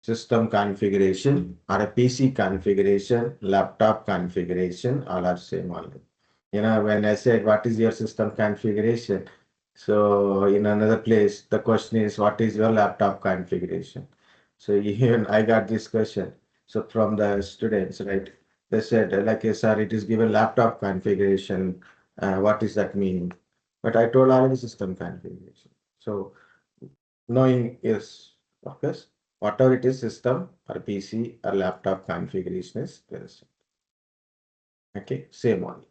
system configuration or a PC configuration, laptop configuration, all are same only. When I said, what is your system configuration? So in another place, the question is, what is your laptop configuration? So even I got this question. So from the students, right? They said, like, sir, it is given laptop configuration. What does that mean? But I told already system configuration. So knowing is, of course, whatever it is, system or PC or laptop configuration is very simple. Okay, same one.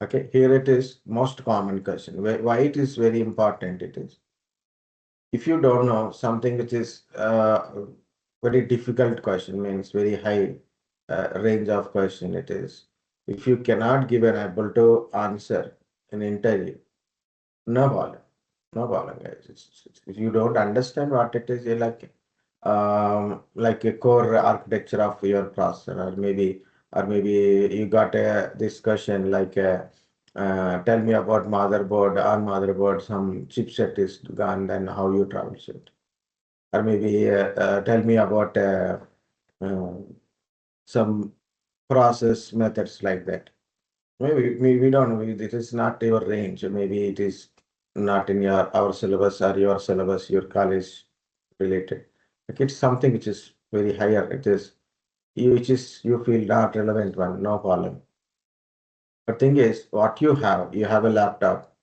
Okay, here it is most common question. Why it is very important it is. If you don't know something which is very difficult question, means very high range of question it is. If you cannot give an able to answer in interview, no problem. No problem, guys. If you don't understand what it is, you're like a core architecture of your processor, or maybe you got a discussion like tell me about motherboard. On motherboard, some chipset is gone, then how you troubleshoot, or maybe tell me about uh, some process methods like that. Maybe we don't know. It is not your range. Maybe it is not in our syllabus or your syllabus, your college related. Like it's something which is very higher. It is which is you feel not relevant one, no problem. But thing is, what you have a laptop,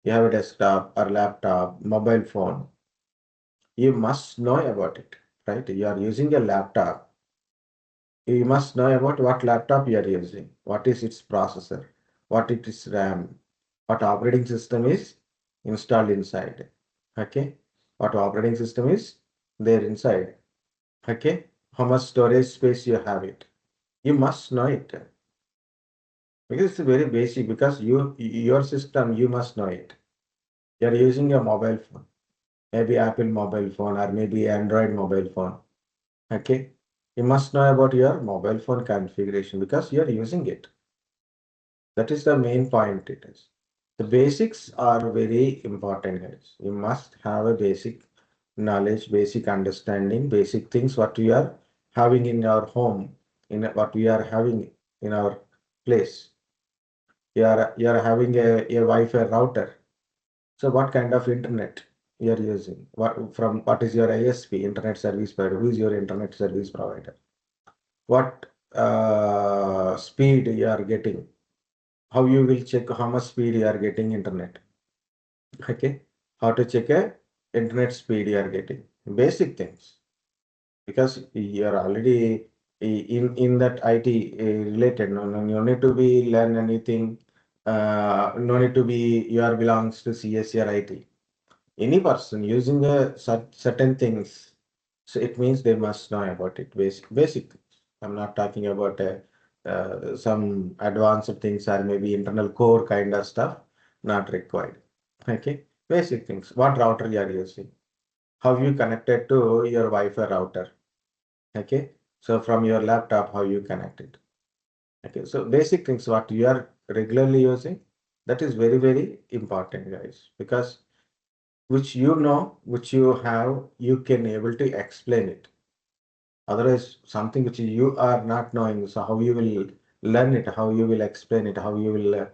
you have a desktop or laptop, mobile phone. You must know about it, right? You are using a laptop. You must know about what laptop you are using, what is its processor, what it is RAM, what operating system is installed inside. Okay, what operating system is there inside. Okay, how much storage space you have it. You must know it because it's very basic. Because your system you must know it. You are using a mobile phone, maybe Apple mobile phone or maybe Android mobile phone. Okay, you must know about your mobile phone configuration because you are using it. That is the main point it is. The basics are very important, guys. You must have a basic knowledge, basic understanding, basic things what we are having in our home, in what we are having in our place. You are having a Wi-Fi router. So what kind of internet you are using? What is your ISP, internet service provider? Who is your internet service provider? What speed you are getting? How you will check how much speed you are getting internet? Okay, how to check a internet speed you are getting? Basic things, because you are already in that IT related. No, you need to be learn anything. No need to be you are belongs to CSE or IT. Any person using a certain things, so it means they must know about it. Basic things. I'm not talking about some advanced things or maybe internal core kind of stuff. Not required. Okay, basic things. What router you are using? How you connected to your Wi-Fi router? Okay, so from your laptop, how you connect it? Okay, so basic things what you are regularly using, that is very, very important, guys, because which you know, which you have, you can able to explain it. Otherwise, something which you are not knowing, so how you will learn it, how you will explain it, how you will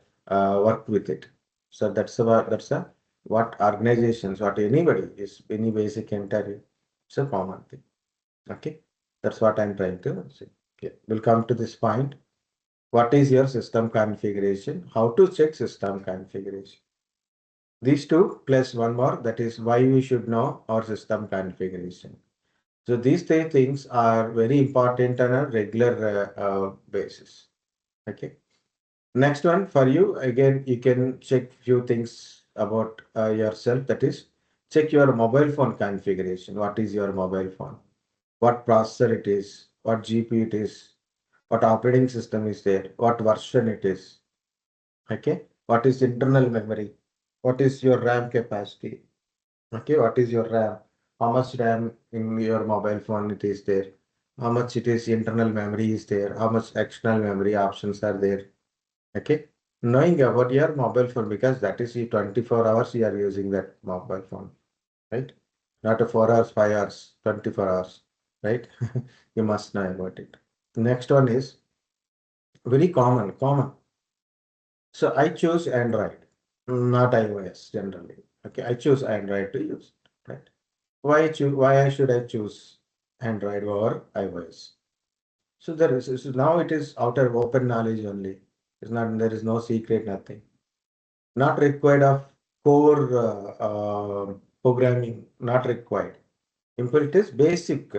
work with it. So that's a what organizations, what anybody is, any basic interview, it's a common thing. Okay, that's what I'm trying to say. Okay, we'll come to this point. What is your system configuration? How to check system configuration? These two plus one more, that is why we should know our system configuration. So these three things are very important on a regular basis. Okay. Next one for you, again, you can check few things about yourself. That is, check your mobile phone configuration. What is your mobile phone? What processor it is? What GPU it is? What operating system is there? What version it is? Okay. What is internal memory? What is your RAM capacity? Okay, what is your RAM? How much RAM in your mobile phone it is there? How much it is internal memory is there? How much external memory options are there? Okay, knowing about your mobile phone because that is the 24 hours you are using that mobile phone, right? not a 4 hours, 5 hours, 24 hours, right? You must know about it. Next one is very common. So I choose Android, not iOS generally. Okay, I choose Android to use, right? Why should I choose Android over iOS? So now it is out of open knowledge only. There is no secret, nothing. Not required of core programming, not required. It is basic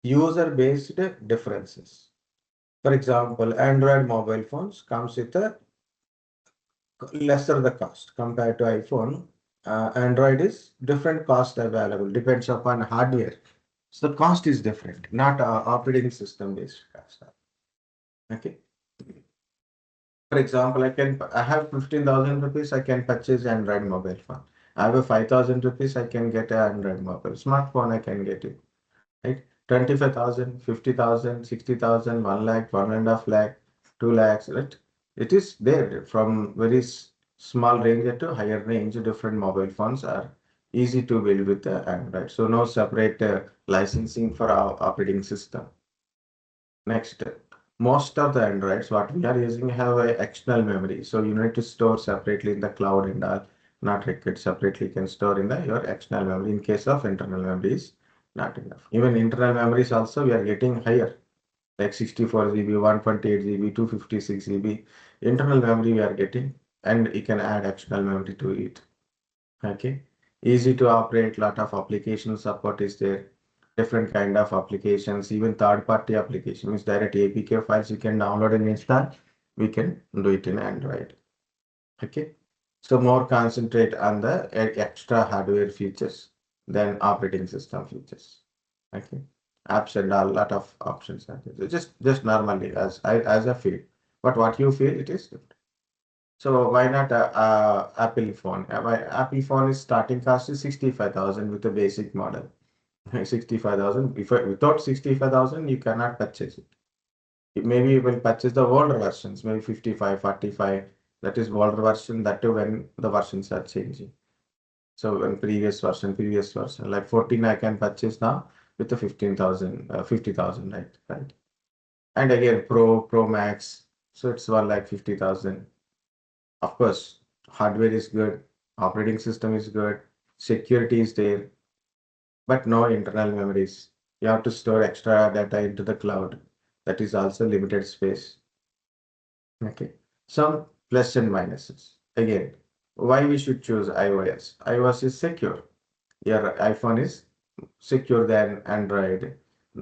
user-based differences. For example, Android mobile phones comes with a lesser the cost compared to iPhone. Android is different cost available, depends upon hardware. So the cost is different, not operating system based cost. Okay. For example, I have 15,000 rupees, I can purchase Android mobile phone. I have a 5,000 rupees, I can get an Android mobile smartphone, I can get it. Right? 25,000, 50,000, 60,000, 1 lakh, 1.5 lakh, 2 lakhs, right? It is there from very small range to higher range. Different mobile phones are easy to build with Android. So no separate licensing for our operating system. Next, most of the Androids, what we are using have a external memory. So you need to store separately in the cloud and all, not required separately. You can store in your external memory. In case of internal memory is not enough. Even internal memories also we are getting higher, like 64 GB, 128 GB, 256 GB. Internal memory we are getting, and you can add external memory to it. Okay, easy to operate. Lot of application support is there. Different kind of applications, even third-party applications, direct APK files you can download and install. We can do it in Android. Okay, so more concentrate on the extra hardware features than operating system features. Okay, apps and a lot of options are there. So just normally as I feel, but what you feel it is different. So why not Apple phone? My Apple phone is starting cost is 65,000 with a basic model. 65,000. Without 65,000, you cannot purchase it. Maybe you will purchase the older versions, maybe 55, 45. That is older version. That too when the versions are changing. So when previous version, like 14, I can purchase now with the 15,000, 50,000, right? Right. And again, Pro Max. So it's one like 50,000. Of course, hardware is good, operating system is good, security is there, but no internal memories. You have to store extra data into the cloud. That is also limited space. Okay. Some plus and minuses. Again, why we should choose iOS? iOS is secure. Your iPhone is secure than Android.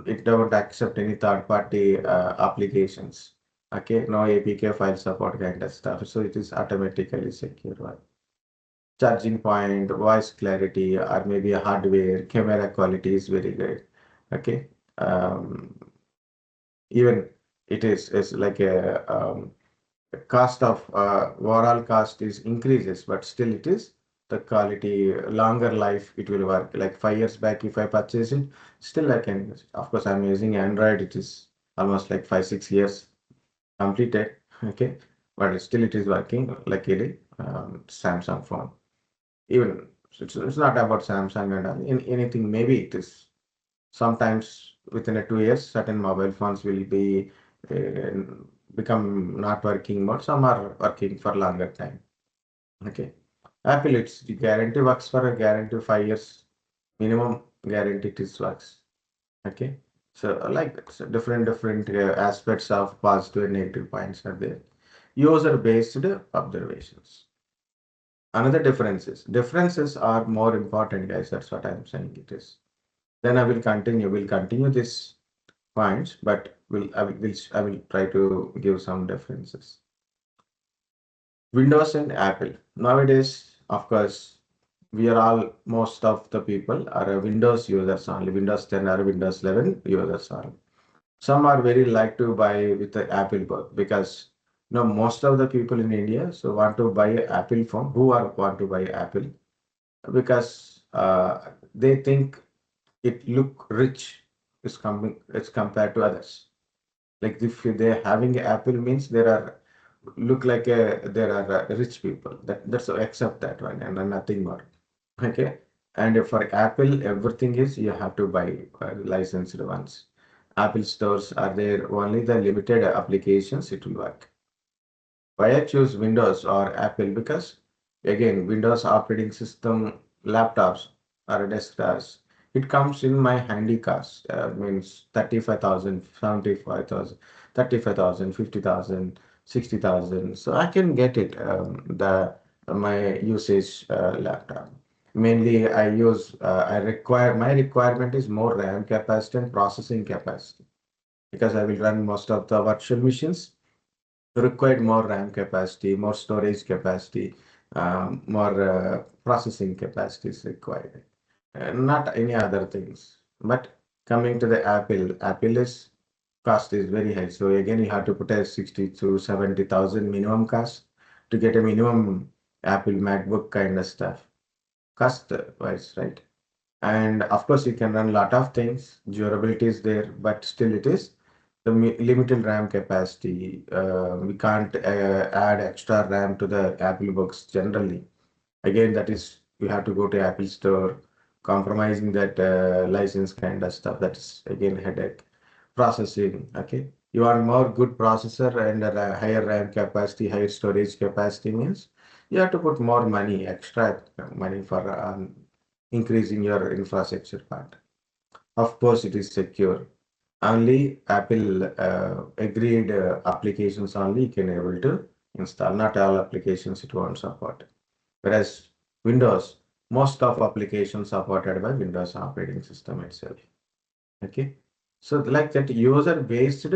It don't accept any third-party applications. Okay, no APK file support kind of stuff. So it is automatically secure. Charging point, voice clarity, or maybe a hardware, camera quality is very good. Okay. Even it is like a cost of overall cost is increases, but still it is the quality, longer life it will work. Like 5 years back, if I purchase it, still I can use it. Of course, I'm using Android, it is almost like 5, 6 years completed. Okay, but still it is working luckily. Samsung phone. Even it's not about Samsung and all. In anything, maybe it is. Sometimes within a 2 years, certain mobile phones will be uh, become not working mode. Some are working for longer time. Okay. Apple, it's the guarantee works for a guarantee 5 years minimum guarantee it is works. Okay. So like that. So different aspects of positive and negative points are there. User based observations. Another differences are more important, guys. That's what I'm saying it is. Then I will continue. We'll continue this points, but I will try to give some differences. Windows and Apple. Nowadays, of course, we are all most of the people are Windows users only. Windows 10 or Windows 11 users only. Some are very like to buy with the Apple book because most of the people in India so want to buy an Apple phone. Who are want to buy Apple because they think it look rich is coming. It's compared to others. Like if they're having Apple means there are look like there are rich people. That's accept that one and nothing more. Okay. And for Apple, everything is you have to buy licensed ones. Apple stores are there only the limited applications it will work. Why I choose Windows or Apple? Because again, Windows operating system laptops or desktops, it comes in my handy cost, means 35,000, 75,000, 35,000, 50,000, 60,000. So I can get it, the my usage laptop. Mainly I use, my requirement is more RAM capacity and processing capacity because I will run most of the virtual machines required more RAM capacity, more storage capacity, more processing capacity is required. Not any other things. But coming to the Apple is cost is very high. So again, you have to put a 60 to 70,000 minimum cost to get a minimum Apple MacBook kind of stuff. Cost wise, right? And of course, you can run a lot of things. Durability is there, but still it is the limited RAM capacity. We can't add extra RAM to the Apple books generally. Again, that is you have to go to Apple Store, compromising that license kind of stuff. That is again headache. Processing. Okay, you want more good processor and a higher RAM capacity, higher storage capacity means you have to put more money, extra money for increasing your infrastructure part. Of course, it is secure. Only Apple agreed applications only you can able to install. Not all applications it won't support. Whereas Windows, most of applications supported by Windows operating system itself. Okay. So like that user-based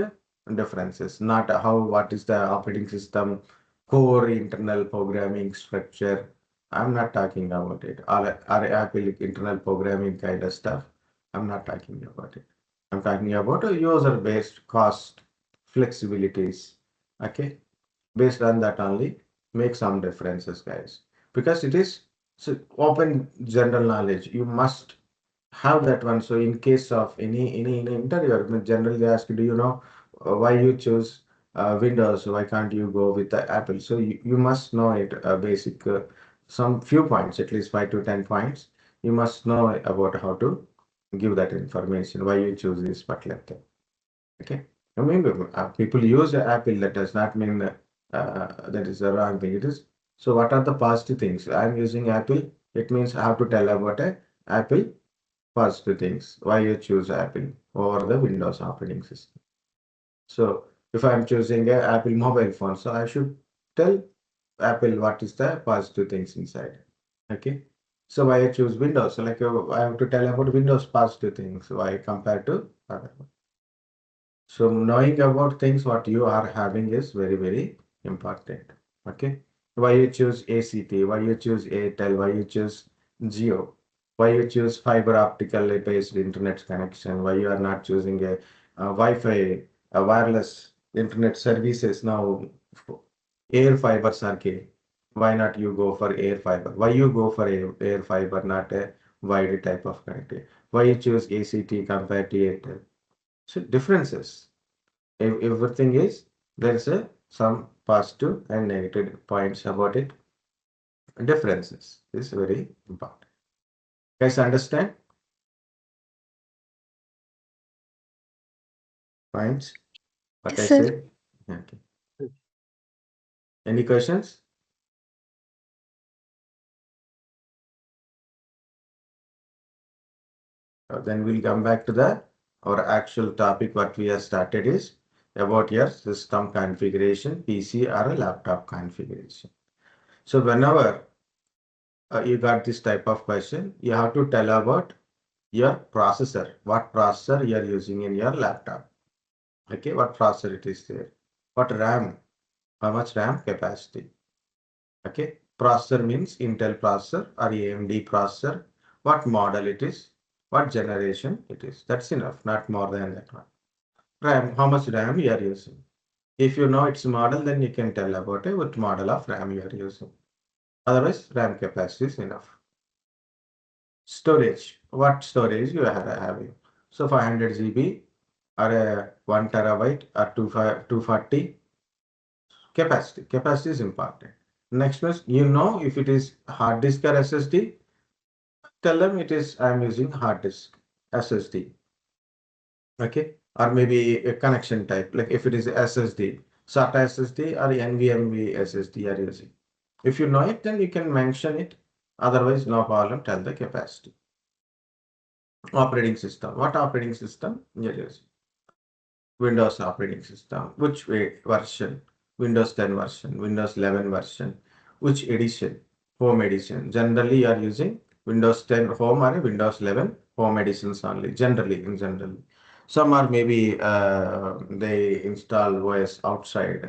differences, not how what is the operating system core internal programming structure. I'm not talking about it. Or Apple internal programming kind of stuff. I'm not talking about it. I'm talking about a user-based cost flexibilities. Okay. Based on that only make some differences, guys. Because it is so open general knowledge. You must have that one. So in case of any interview, generally they ask, do you know why you choose Windows? Why can't you go with the Apple? So you must know it basic some few points, at least 5 to 10 points. You must know about how to give that information, why you choose this particular thing. Okay. I mean, people use Apple. That does not mean that is the wrong thing. It is. So what are the positive things? I'm using Apple. It means I have to tell about a Apple positive things, why you choose Apple over the Windows operating system. So if I'm choosing a Apple mobile phone, so I should tell Apple what is the positive things inside. Okay. So why I choose Windows? So like I have to tell about Windows positive things. Why compared to other one. So knowing about things what you are having is very, very important. Okay. Why you choose ACT, why you choose Airtel, why you choose Geo, why you choose fiber optical based internet connection, why you are not choosing a Wi-Fi, a wireless internet services now, air fibers are key. Why not you go for air fiber? Why you go for air fiber, not a wide type of connectivity? Why you choose ACT compared to Airtel? So differences. Everything is there's a some positive and negative points about it. Differences is very important. Guys, understand points what Yes, I sir. said? Okay. Any questions? Then we'll come back to the our actual topic. What we have started is about your system configuration, PC or a laptop configuration. So whenever you got this type of question, you have to tell about your processor, what processor you are using in your laptop. Okay, what processor it is there, what RAM, how much RAM capacity. Okay, processor means Intel processor or AMD processor, what model it is, what generation it is. That's enough, not more than that one. RAM, how much RAM you are using. If you know its model, then you can tell about it, what model of RAM you are using. Otherwise, RAM capacity is enough. Storage, what storage you are having. So 500 GB or a 1 terabyte or 240 capacity. Capacity is important. Next is, you know, if it is hard disk or SSD, tell them it is I'm using hard disk, SSD. Okay, or maybe a connection type, like if it is SSD, SATA SSD or NVMe SSD you are using. If you know it, then you can mention it. Otherwise, no problem, tell the capacity. Operating system. What operating system you're using? Windows operating system. Which version? Windows 10 version, Windows 11 version. Which edition? Home edition. Generally, you are using Windows 10 Home or Windows 11 Home editions only. Generally, in general. Some are maybe they install OS outside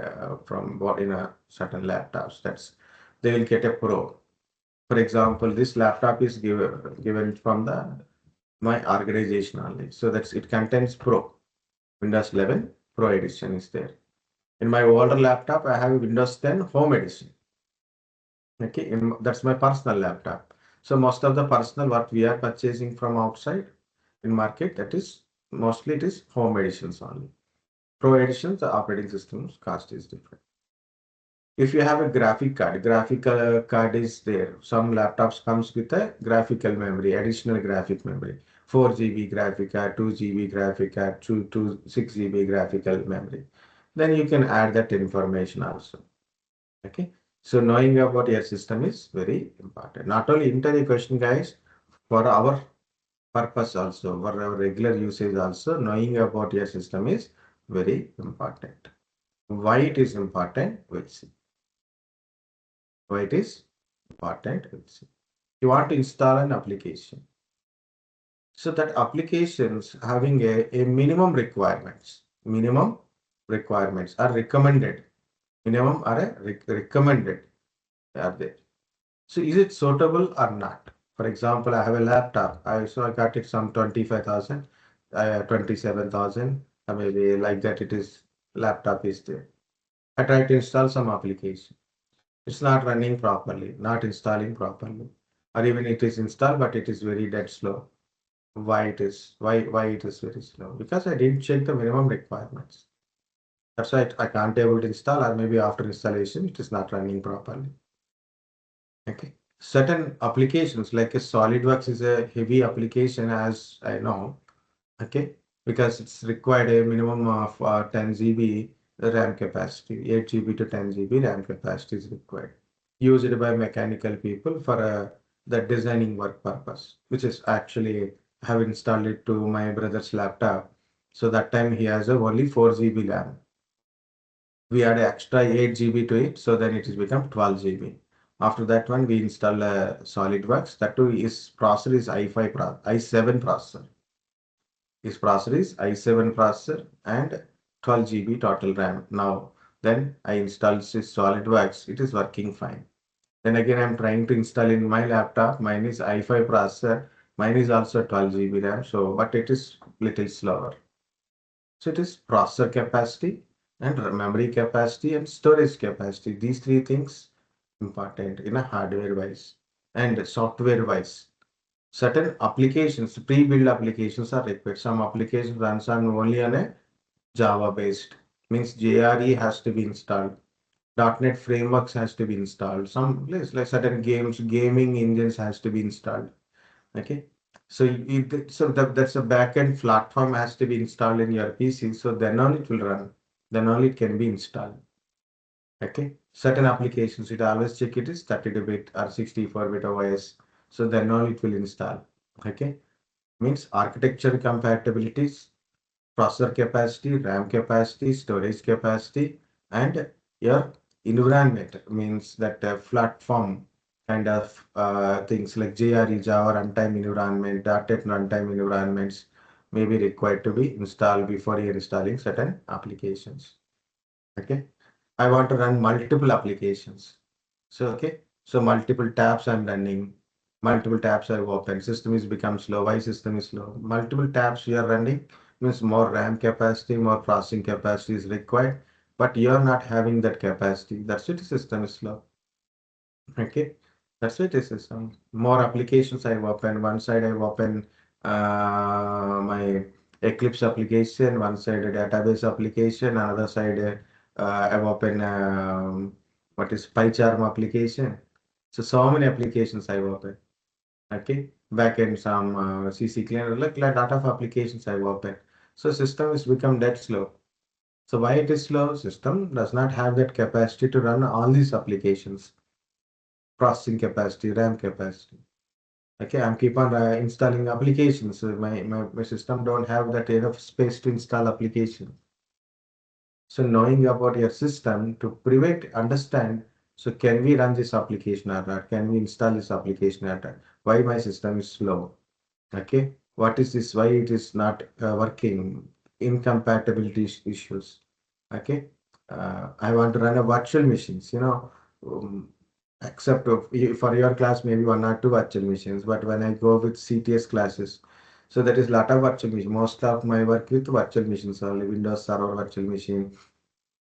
from what in a certain laptops. That's they will get a Pro. For example, this laptop is given from my organization only. So that's it contains Pro. Windows 11 Pro edition is there. In my older laptop, I have Windows 10 Home edition. Okay, that's my personal laptop. So most of the personal what we are purchasing from outside in market, that is mostly it is Home editions only. Pro editions, the operating system's cost is different. If you have a graphical card is there. Some laptops comes with a graphical memory, additional graphic memory. 4 GB graphic card, 2 GB graphic card, 6 GB graphical memory. Then you can add that information also. Okay. So knowing about your system is very important. Not only interview question, guys, for our purpose also, for our regular usage also, knowing about your system is very important. Why it is important, we'll see. Why it is important, we'll see. You want to install an application. So that applications having a minimum requirements are recommended. Minimum are recommended are there. So is it suitable or not? For example, I have a laptop. I got it some 25,000, 27,000, maybe like that. It is laptop is there. I try to install some application. It's not running properly, not installing properly, or even it is installed, but it is very dead slow. Why it is? Why it is very slow? Because I didn't check the minimum requirements. That's why I can't able to install, or maybe after installation it is not running properly. Okay. Certain applications like a SolidWorks is a heavy application, as I know. Okay, because it's required a minimum of 10 GB RAM capacity, 8 GB to 10 GB RAM capacity is required. Used by mechanical people for the designing work purpose, which is actually I have installed it to my brother's laptop. So that time he has only 4 GB RAM. We add extra 8 GB to it, so then it has become 12 GB. After that one, we install SolidWorks. That too is processor is i7 processor. This processor is i7 processor and 12 GB total RAM. Now, then I installed this SolidWorks. It is working fine. Then again, I'm trying to install in my laptop. Mine is i5 processor. Mine is also 12 GB RAM. So, but it is little slower. So it is processor capacity and memory capacity and storage capacity. These three things important in a hardware wise and software wise. Certain applications, pre-built applications are required. Some applications runs on only on a Java based, means JRE has to be installed. .NET frameworks has to be installed. Some like certain gaming engines has to be installed. Okay. So that's a backend platform has to be installed in your PC. So then only it will run. Then only it can be installed. Okay. Certain applications, it always check it is 32-bit or 64-bit OS. So then only it will install. Okay. Means architecture compatibilities, processor capacity, RAM capacity, storage capacity, and your environment means that platform kind of things like JRE, Java runtime environment, .NET runtime environments may be required to be installed before you're installing certain applications. Okay, I want to run multiple applications. So okay, so multiple tabs I'm running, multiple tabs are open. System is become slow. Why system is slow? Multiple tabs you are running means more RAM capacity, more processing capacity is required, but you are not having that capacity. That's why the system is slow. Okay, that's why this is more applications I open. One side I open my Eclipse application, one side a database application, another side I open what is PyCharm application. So many applications I open. Okay, backend, some CC cleaner, like a lot of applications I've opened. So system has become that slow. So why it is slow? System does not have that capacity to run all these applications, processing capacity, RAM capacity. Okay, I'm keep on installing applications. So my system don't have that enough space to install applications. So knowing about your system to prevent, understand, so can we run this application or not? Can we install this application or not? Why my system is slow? Okay, what is this? Why it is not working? Incompatibility issues. Okay, I want to run a virtual machines. Um, except for your class maybe one or two virtual machines, but when I go with CTS classes, so that is lot of virtual machines. Most of my work with virtual machines only, Windows Server virtual machine,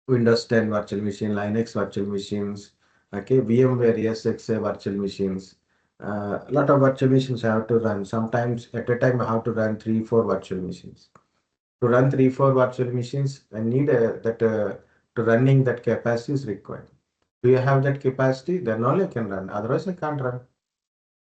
Windows 10 virtual machine, Linux virtual machines, okay, VMware ESXi virtual machines. A lot of virtual machines I have to run. Sometimes at a time I have to run 3, 4 virtual machines. To run 3, 4 virtual machines, I need to running that capacity is required. Do you have that capacity? Then only I can run. Otherwise, I can't run.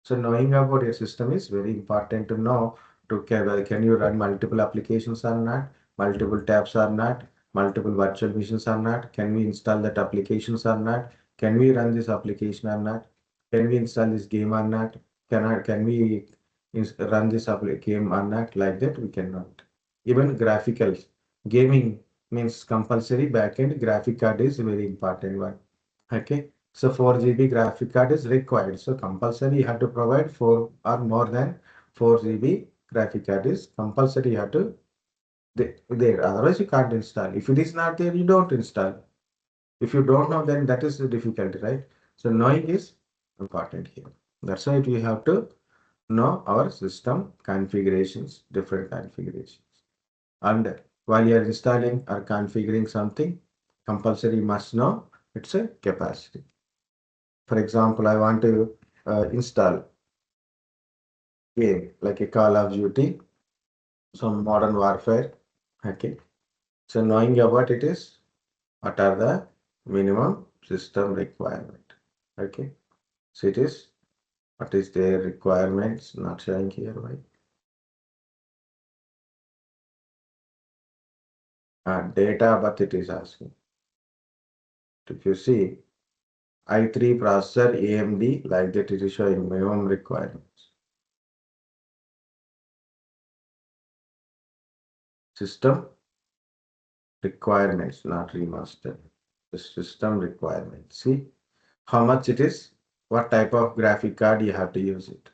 So knowing about your system is very important to know to can you run multiple applications or not, multiple tabs or not, multiple virtual machines or not, can we install that applications or not, can we run this application or not, can we install this game or not, can we run this game or not, like that we cannot. Even graphical gaming means compulsory backend graphic card is very important one. Okay. So 4 GB graphic card is required. So compulsory you have to provide 4 or more than 4 GB graphic card is compulsory you have to there. Otherwise you can't install. If it is not there, you don't install. If you don't know, then that is the difficulty, right? So knowing is important here. That's why we have to know our system configurations, different configurations. And while you are installing or configuring something, compulsory must know its a capacity. For example, I want to install game like a Call of Duty, some modern warfare. Okay. So knowing about it is what are the minimum system requirement. Okay. So it is what is their requirements, not showing here, right? Data, but it is asking. If you see i3 processor AMD, like that it is showing minimum requirements. System requirements, not remastered. The system requirements. See how much it is, what type of graphic card you have to use it.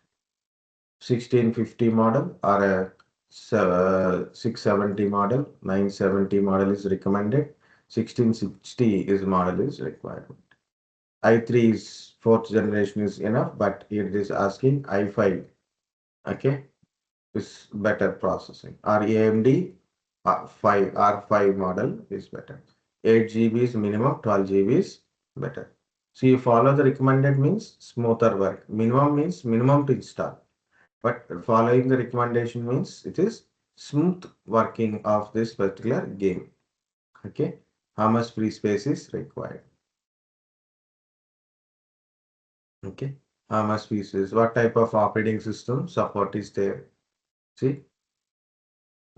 1650 model or a 670 model, 970 model is recommended. 1660 is model is required. i3 is fourth generation is enough, but it is asking i5. Okay, is better processing. Or AMD R5 model is better. 8 GB is minimum, 12 GB is better. So you follow the recommended means smoother work. Minimum means minimum to install. But following the recommendation means it is smooth working of this particular game. Okay. How much free space is required? Okay. How much free space? What type of operating system support is there? See,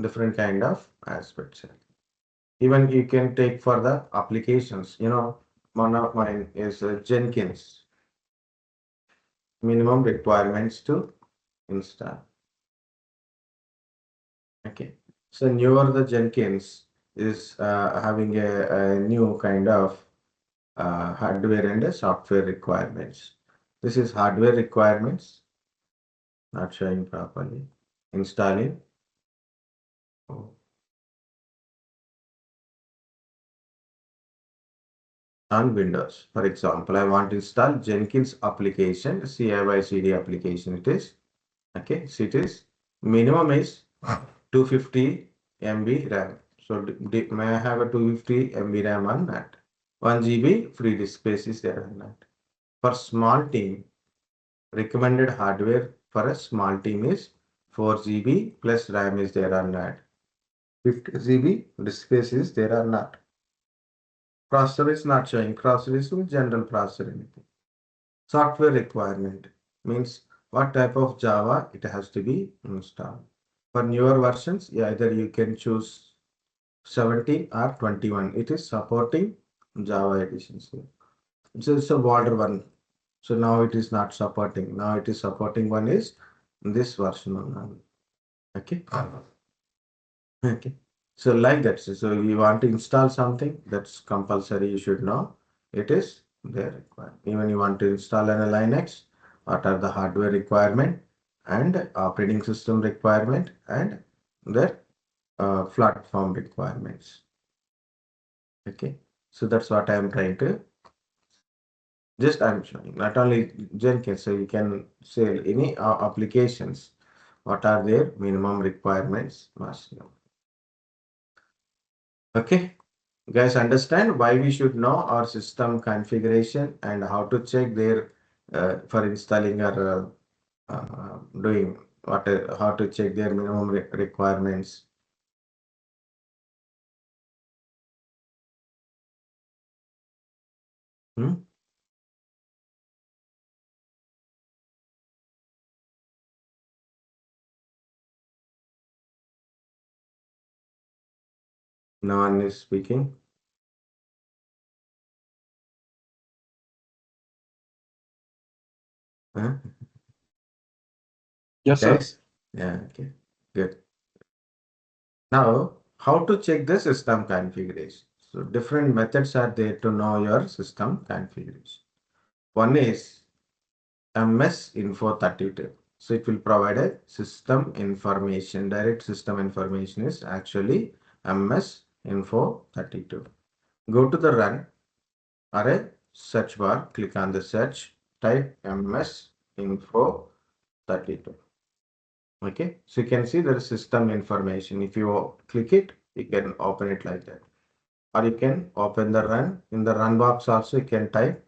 different kind of aspects. Even you can take for the applications. One of mine is Jenkins. Minimum requirements to install. Okay. So newer the Jenkins is having a new kind of hardware and software requirements. This is hardware requirements, not showing properly. Installing. Oh. On Windows. For example, I want to install Jenkins application, CI/CD application it is. Okay, so it is minimum is 250 MB RAM. So may I have a 250 MB RAM on that? 1 GB free disk space is there on that. For small team, recommended hardware for a small team is 4 GB plus RAM is there or not. 50 GB disk space is there or not. Processor is not showing. Processor is general processor. Anything. Software requirement means what type of Java it has to be installed. For newer versions, either you can choose 17 or 21. It is supporting Java editions. So it's a older one. So now it is not supporting. Now it is supporting one is this version only. Okay. Okay. So like that. So you want to install something that's compulsory, you should know. It is there required. Even you want to install an Linux, what are the hardware requirement and operating system requirement and their platform requirements. Okay. So that's what I am trying to just I'm showing. Not only Jenkins, so you can say any applications. What are their minimum requirements? Must know. Okay. Guys, understand why we should know our system configuration and how to check their for installing or doing what how to check their minimum requirements. Hmm? No one is speaking. Huh? Yes, sir. Guys? Yeah, okay. Good. Now, how to check the system configuration? So different methods are there to know your system configuration. One is MS Info 32. So it will provide a system information. Direct system information is actually MS Info 32. Go to the run or a search bar, click on the search, type MS Info 32. Okay, so you can see the system information. If you click it, you can open it like that. Or you can open the run. In the run box also you can type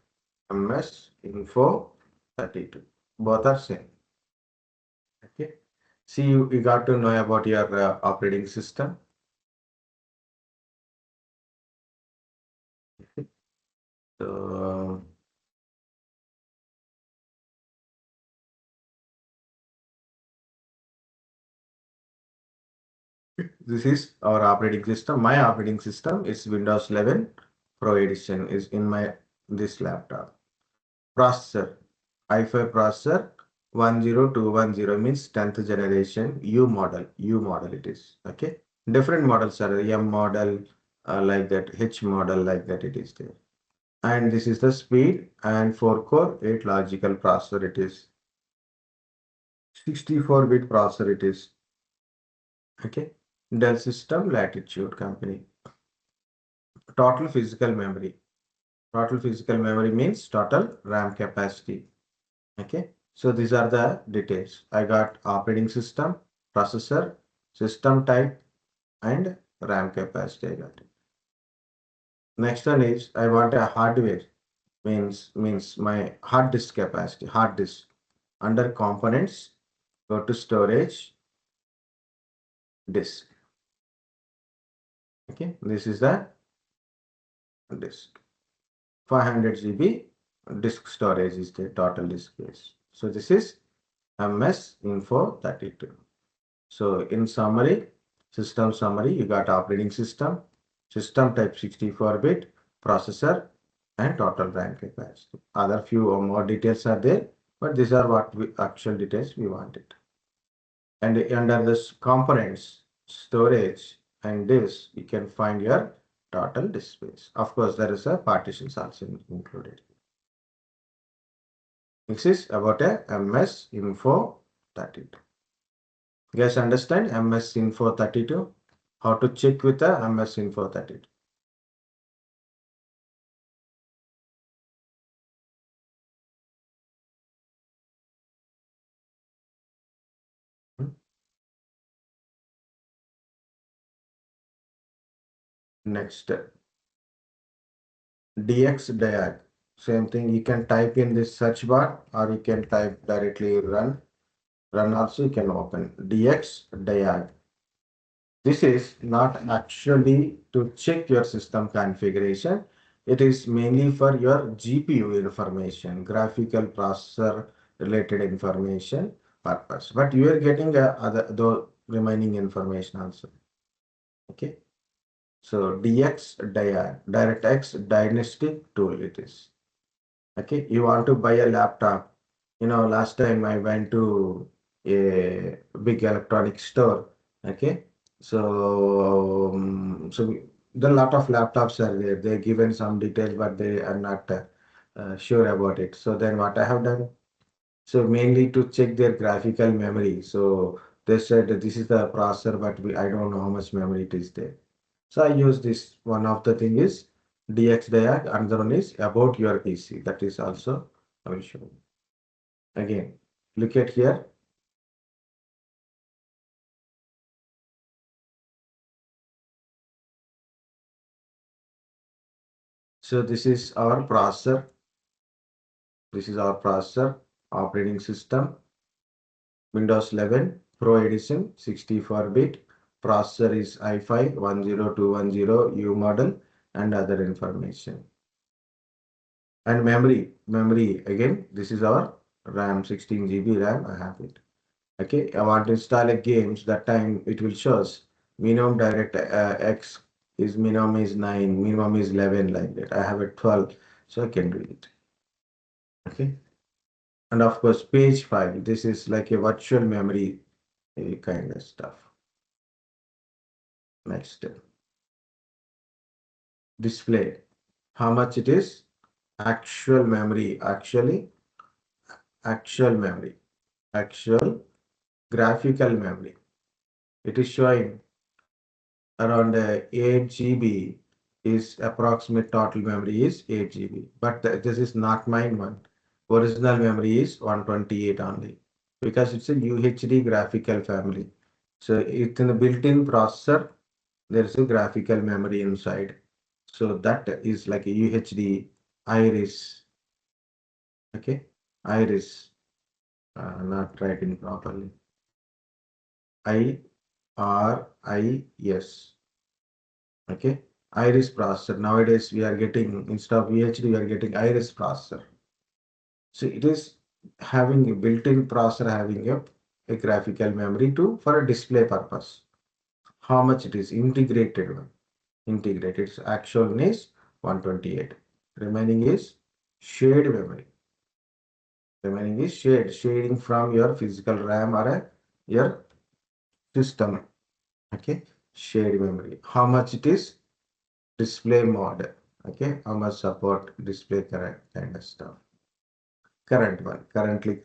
MS Info 32. Both are same. Okay. See, you got to know about your operating system. So this is our operating system. My operating system is Windows 11 Pro Edition is in my this laptop. Processor, i5 processor 10210 means 10th generation U model. U model it is. Okay. Different models are M model like that, H model like that it is there. And this is the speed and 4 core 8 logical processor it is. 64-bit processor it is. Okay. Dell System Latitude company. Total physical memory. Total physical memory means total RAM capacity. Okay. So these are the details. I got operating system, processor, system type, and RAM capacity. I got it. Next one is I want a hardware means my hard disk capacity. Hard disk. Under components, go to storage, disk. Okay. This is the disk. 500 GB disk storage is the total disk space. So this is MS Info 32. So in summary, system summary, you got operating system, system type 64-bit, processor, and total RAM capacity. Other few or more details are there, but these are what we actual details we wanted. And under this components, storage, and disk, you can find your total disk space. Of course, there is a partitions also included. This is about a MS Info 32. You guys understand MS Info 32? How to check with the MS Info 32? Hmm? Next, DX diag. Same thing, you can type in this search bar or you can type directly run. Run also you can open DX diag. This is not actually to check your system configuration. It is mainly for your GPU information, graphical processor related information purpose. But you are getting the remaining information also. Okay. So DirectX diagnostic tool it is. Okay. You want to buy a laptop. Last time I went to a big electronic store. Okay. So the lot of laptops are there. They're given some details, but they are not sure about it. So then what I have done? So mainly to check their graphical memory. So they said that this is the processor, but I don't know how much memory it is there. So I use this. One of the thing is DXDiag, another one is about your PC. That is also I will show you. Again, look at here. So this is our processor. This is our processor, operating system, Windows 11 Pro Edition, 64-bit. Processor is i5 10210 U model and other information. And memory again, this is our RAM, 16 GB RAM, I have it. Okay, I want to install a games, that time it will show us minimum direct X is minimum is 9, minimum is 11 like that. I have a 12, so I can do it. Okay. And of course, page file. This is like a virtual memory kind of stuff. Next, display. How much it is? Actual memory. Actual memory. Actual graphical memory. It is showing around 8 GB is approximate total memory is 8 GB. But this is not mine one. Original memory is 128 only because it's a UHD graphical family. So it's in a built-in processor. There is a graphical memory inside. So that is like a UHD iris. Okay, iris. Not writing properly. IRIS. Okay, iris processor. Nowadays we are getting, instead of UHD, we are getting iris processor. So it is having a built-in processor having a graphical memory too for a display purpose. How much it is? Integrated one. Integrated. Its actual is 128. Remaining is shared memory. Remaining is shading from your physical RAM or your system. Okay, shared memory. How much it is? Display mode. Okay, how much support display current kind of stuff. Current one. Currently,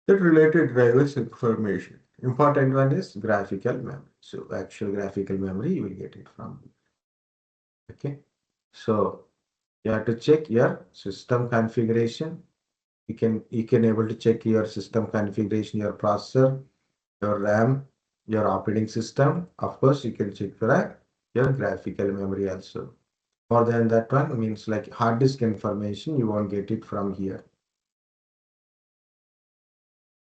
the related drivers information. Important one is graphical memory. So actual graphical memory you will get it from. Okay, so you have to check your system configuration. You can able to check your system configuration, your processor, your RAM, your operating system. Of course, you can check for your graphical memory also. More than that one means like hard disk information, you won't get it from here.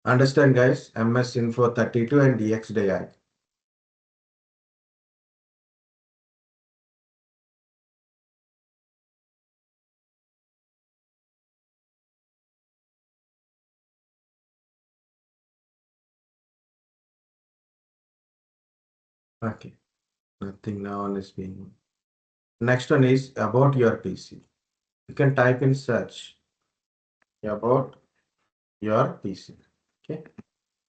Understand guys, MS Info 32 and DXDI. Okay, nothing now on is being. Next one is about your PC. You can type in search about your PC. Okay,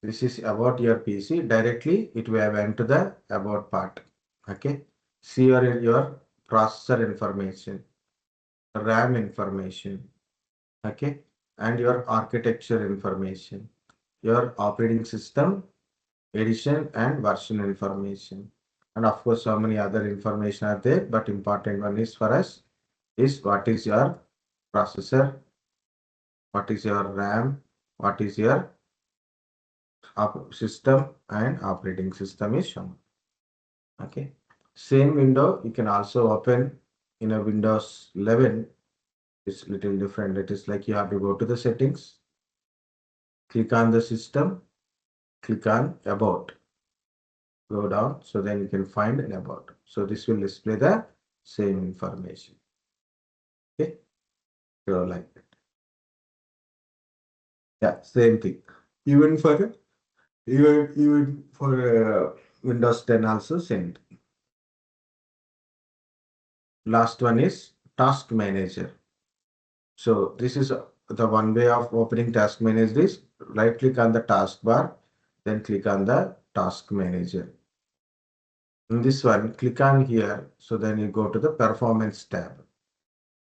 this is about your PC. Directly it will went to the about part. Okay, see your processor information, RAM information, okay, and your architecture information, your operating system, edition and version information, and of course so many other information are there, but important one is for us is what is your processor, what is your RAM, what is your system and operating system is shown. Okay, same window you can also open in a Windows 11. It's little different. It is like you have to go to the settings, click on the system, click on about, go down, so then you can find an about. So this will display the same information. Okay, so like that. Yeah, same thing. Even for even for Windows 10 also same. Last one is Task Manager. So this is the one way of opening Task Manager is right click on the taskbar, then click on the Task Manager. In this one, click on here. So then you go to the Performance tab.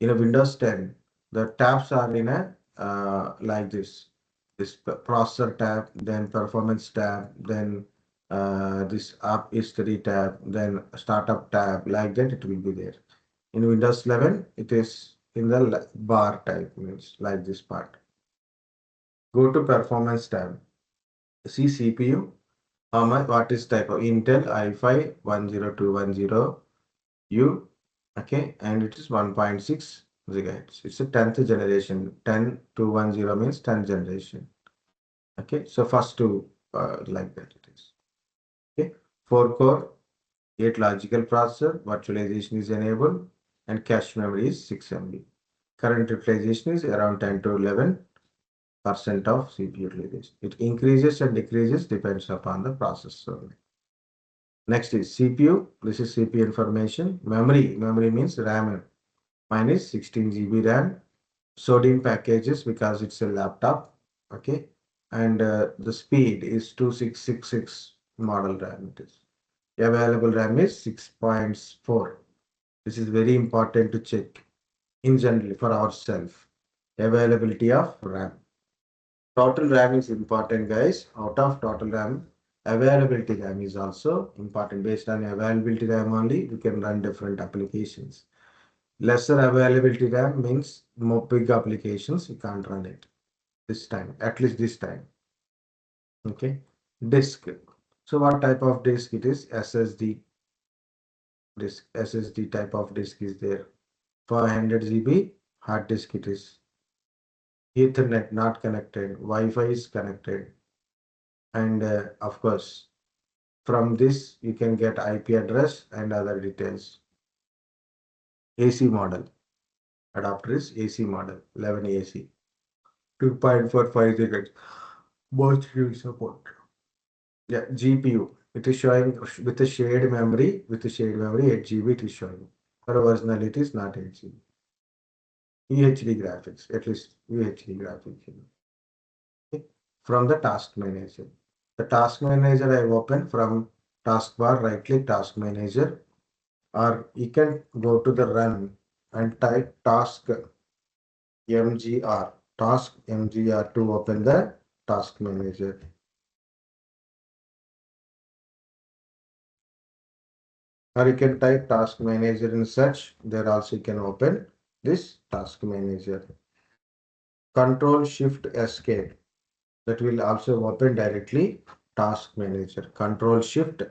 In a Windows 10, the tabs are in a like this. This processor tab, then performance tab, then this app history tab, then startup tab, like that it will be there. In Windows 11, it is in the bar type, means like this part. Go to performance tab. See CPU. What is type of Intel i5 10210U. Okay, and it is 1.6 gigahertz. It's a 10th generation. 10210 means 10th generation. Okay, so first two like that it is. Okay, 4 core, 8 logical processor, virtualization is enabled, and cache memory is 6 MB. Current utilization is around 10 to 11% of CPU utilization. It increases and decreases depends upon the processor. Next is CPU. This is CPU information. Memory means RAM. Mine is 16 GB RAM. Sodium packages because it's a laptop. Okay. And the speed is 2666 model RAM. It is. Available RAM is 6.4. This is very important to check in general for ourselves. Availability of RAM. Total RAM is important, guys. Out of total RAM, availability RAM is also important. Based on availability RAM only, we can run different applications. Lesser availability RAM means more big applications, you can't run it this time, at least this time. Okay. Disk. So what type of disk it is? SSD disk. SSD type of disk is there. 500 GB hard disk it is. Ethernet not connected. Wi-Fi is connected. And of course, from this you can get IP address and other details. AC model. Adapter is AC model. 11 AC. 2.45 gigahertz. Both you support. Yeah, GPU. It is showing with a shared memory. With a shared memory, 8 GB it is showing. For original, it is not 8 GB. UHD graphics, at least UHD graphics. Okay. From the task manager. The task manager I open from taskbar, right click task manager, or you can go to the run and type task MGR to open the task manager. Or you can type task manager in search. There also you can open this task manager. Control Shift Escape. That will also open directly task manager. Control Shift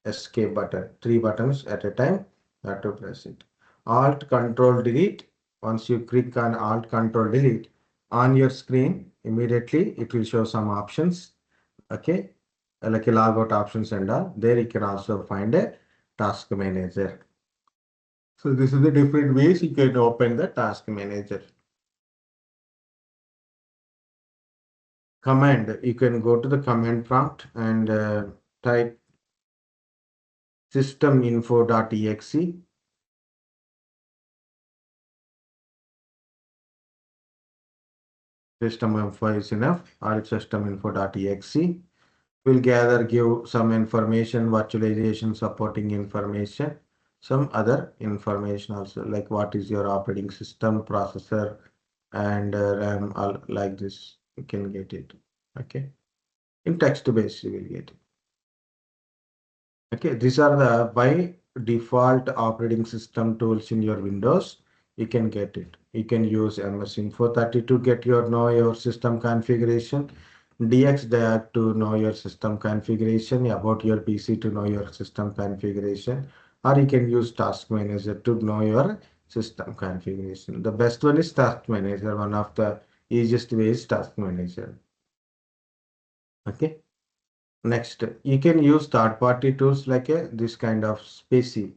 Escape button. 3 buttons at a time. You have to press it. Alt Control Delete. Once you click on Alt Control Delete on your screen, immediately it will show some options. Okay, like a logout options and all. There you can also find a task manager. So this is the different ways you can open the task manager. Command, you can go to the command prompt and type systeminfo.exe. Systeminfo is enough, or systeminfo.exe. Will give some information, virtualization supporting information, some other information also, like what is your operating system, processor, and RAM, all like this. You can get it. Okay. In text based, you will get it. Okay, these are the by default operating system tools in your Windows. You can get it. You can use MS Info 30 to get your system configuration, DXDiag to know your system configuration, about your PC to know your system configuration, or you can use Task Manager to know your system configuration. The best one is Task Manager. One of the easiest ways Task Manager. Okay. Next, you can use third-party tools like this kind of Spacey.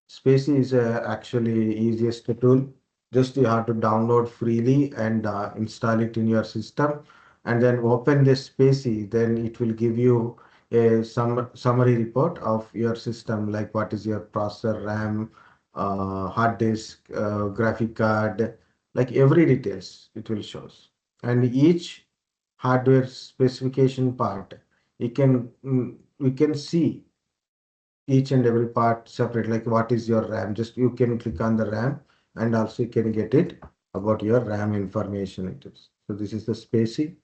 Spacey is actually easiest tool. Just you have to download freely and install it in your system. and then open this spacey, then it will give you a summary report of your system, like what is your processor, RAM, hard disk, graphic card, like every details it will shows. And each hardware specification part, we can see each and every part separate, like what is your RAM. Just you can click on the RAM and also you can get it about your RAM information it is. So this is the spacing.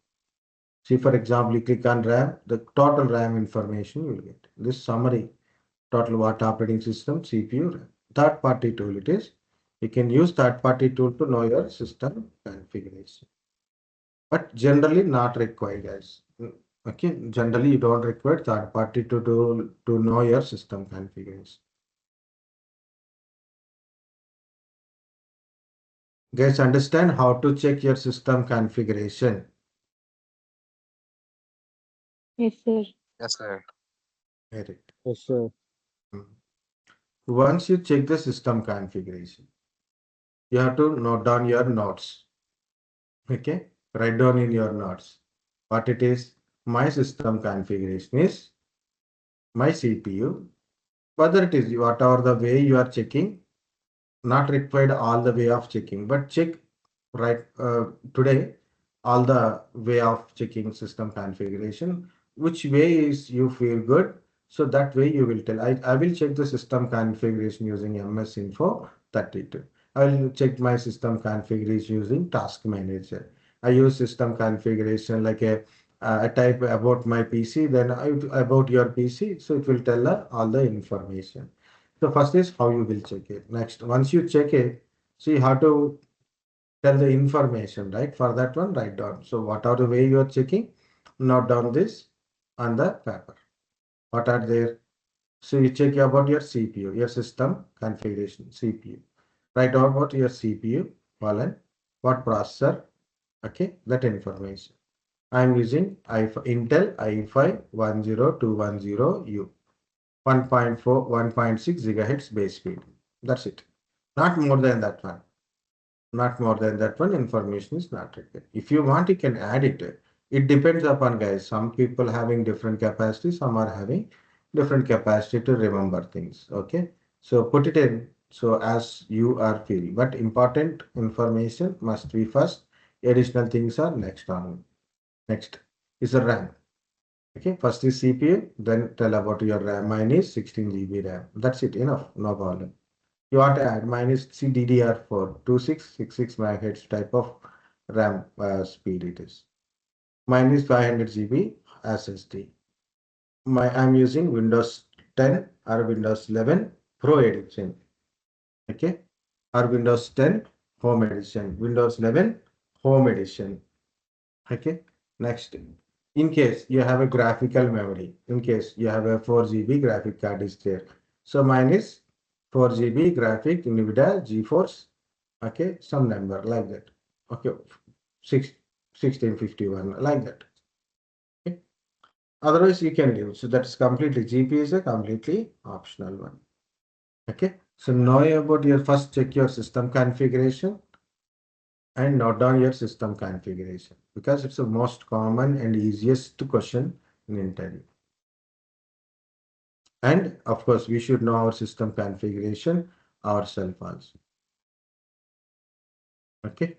See, for example, you click on RAM, the total RAM information you will get. This summary, total what operating system, CPU, RAM. Third party tool it is. You can use third party tool to know your system configuration. But generally not required, guys. Okay, generally you don't require third party to know your system configuration. Guys, understand how to check your system configuration. Yes, sir. Yes, sir. Right. Yes, sir. Once you check the system configuration, you have to note down your notes. Okay, write down in your notes what it is. My system configuration is my CPU. Whether it is whatever the way you are checking, not required all the way of checking, but check right today all the way of checking system configuration, which way is you feel good, so that way you will tell. I will check the system configuration using MS Info 32. I will check my system configuration using Task Manager. I use system configuration like I type about my PC, then about your PC, so it will tell all the information. So first is how you will check it. Next, once you check it, see how to tell the information, right? For that one, write down. So what are the way you are checking? Note down this on the paper. What are there? So you check about your CPU, your system configuration, CPU. Write down about your CPU, colon, what processor, okay, that information. I am using Intel i5 10210U, 1.4, 1.6 gigahertz base speed. That's it. Not more than that one. Not more than that one, information is not required. If you want, you can add it. It depends upon, guys. Some people having different capacity, some are having different capacity to remember things. Okay, so put it in so as you are feeling. But important information must be first. Additional things are next on. Next is the RAM. Okay, first is CPU, then tell about your RAM. Mine is 16 GB RAM. That's it. Enough. No problem. You want to add minus DDR4 2666 MHz type of RAM speed it is. Mine is 500 GB SSD. I'm using Windows 10 or Windows 11 Pro Edition. Okay, or Windows 10 Home Edition. Windows 11 Home Edition. Okay, next. In case you have a graphical memory, in case you have a 4 GB graphic card is there. So mine is 4 GB graphic NVIDIA GeForce. Okay, some number like that. Okay, 1651 like that. Okay. Otherwise you can leave. So that's completely GP is a completely optional one. Okay. So know about your first check your system configuration and note down your system configuration because it's the most common and easiest question in interview. And of course, we should know our system configuration ourselves also. Okay.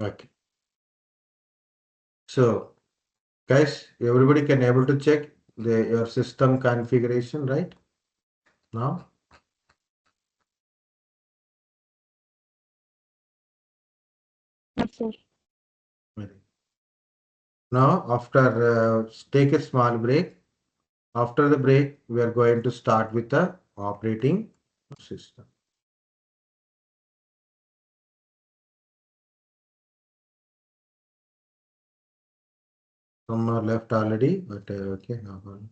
Okay. So guys, everybody can able to check your system configuration, right? Now, Yes, sir. now after take a small break. After the break, we are going to start with the operating system. Some are left already, but okay, no problem.